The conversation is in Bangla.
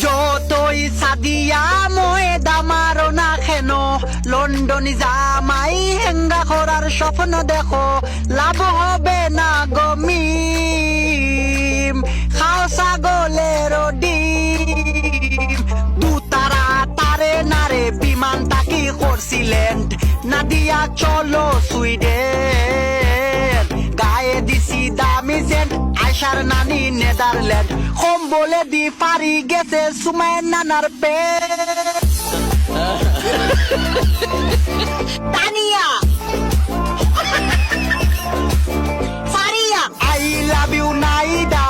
যতই সাদিয়া ময়দা মারো না কেন, লন্ডনে জামাই হেঙ্গা করার স্বপ্ন দেখো, লাভ হবে না গমিম, খাও ছাগলের ডিম। দু তারা তারে নারে বিমান তাকি করছিলেন, না দিয়া চলো সুইডেন, গায়ে দিছি দামি সেন্ট আয়সার নানি নেদারল্যান্ড, কম বলে দি পারি গেছে সুমায় নানার পেট। Tania Faria I love you নাইদা,